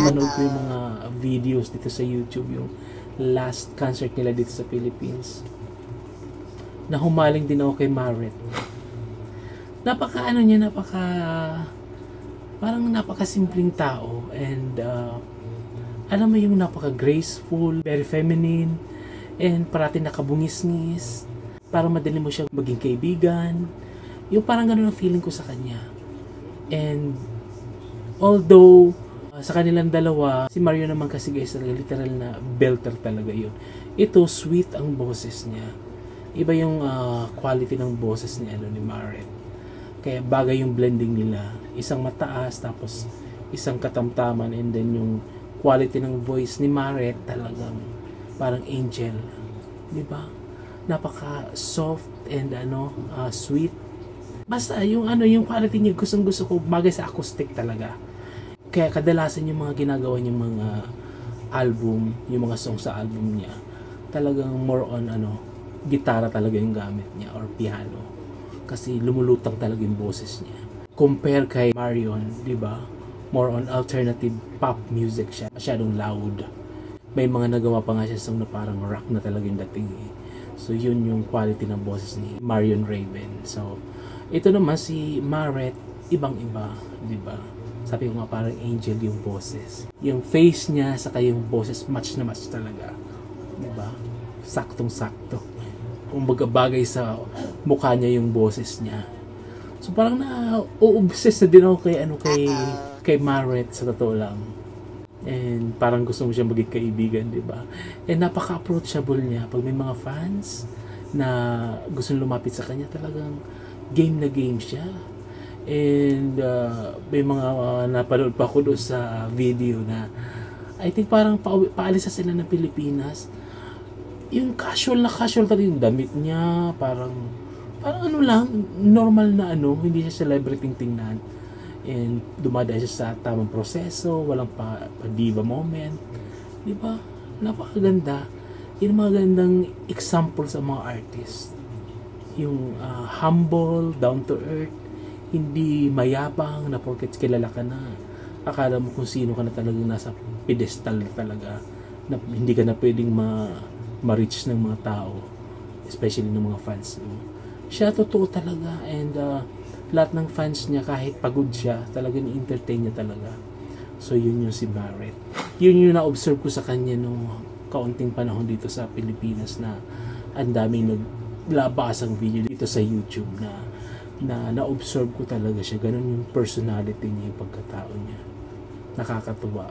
napanood ko yung mga videos dito sa YouTube, yung last concert nila dito sa Philippines. Nahumaling din ako kay Maret. Parang napaka-simpleng tao, and alam mo yung napaka-graceful, very feminine, and parati nakabungis-ngis. Parang madali mo siya maging kaibigan. Yung parang ganun ang feeling ko sa kanya. And although sa kanilang dalawa, si Mario naman kasi guys, literal na belter talaga yun. Ito, sweet ang boses niya. Iba yung quality ng boses ni Maret. Kaya bagay yung blending nila. Isang mataas, tapos isang katamtaman, and then yung quality ng voice ni Maret talagang parang angel. Diba? Napaka soft and sweet. Basta yung yung quality niya, gustong-gusto ko, bagay sa acoustic talaga. Kaya kadalasan yung mga ginagawa niyang mga album, yung mga songs sa album niya, talagang more on gitara talaga yung gamit niya or piano. Kasi lumulutang talaga yung boses niya. Compare kay Marion, di ba? More on alternative pop music siya. Masyadong loud. May mga nagawa pa nga siya song na parang rock na talaga yung dating eh. So yun yung quality ng boses ni Marion Raven. So ito naman si Maret, ibang-iba, di ba? Sabi ko nga parang angel yung boses. Yung face niya saka yung boses match na match talaga. Di ba? Saktong-sakto. Kumbaga bagay sa mukha niya yung boses niya. So parang na-obsess na din ako kay Maret sa totoo lang. And parang gusto mo siyang maging kaibigan, di ba? And napaka-approachable niya. Pag may mga fans na gusto lumapit sa kanya, talagang game na game siya. And may mga napanood pa ako doon sa video na I think parang paalis na sila ng Pilipinas. Yung casual talaga yung damit niya, parang lang, normal na hindi siya celebrity tingnan. And dumadaan siya sa tamang proseso, walang pa-diva moment. Di ba? Napakaganda. Yung mga gandang example sa mga artist. Yung humble, down to earth, hindi mayabang na porket kilala ka na. Akala mo kung sino ka na talagang nasa pedestal na talaga. Na hindi ka na pwedeng ma-reach ng mga tao, especially ng mga fans mo. Siya totoo talaga, and lahat ng fans niya, kahit pagod siya, talagang entertain niya talaga. So yun yung si Maret. Yun yung na-observe ko sa kanya nung kaunting panahon dito sa Pilipinas, na ang daming naglabasang video dito sa YouTube na na-observe ko talaga siya. Ganun yung personality niya, yung pagkatao niya. Nakakatuwa.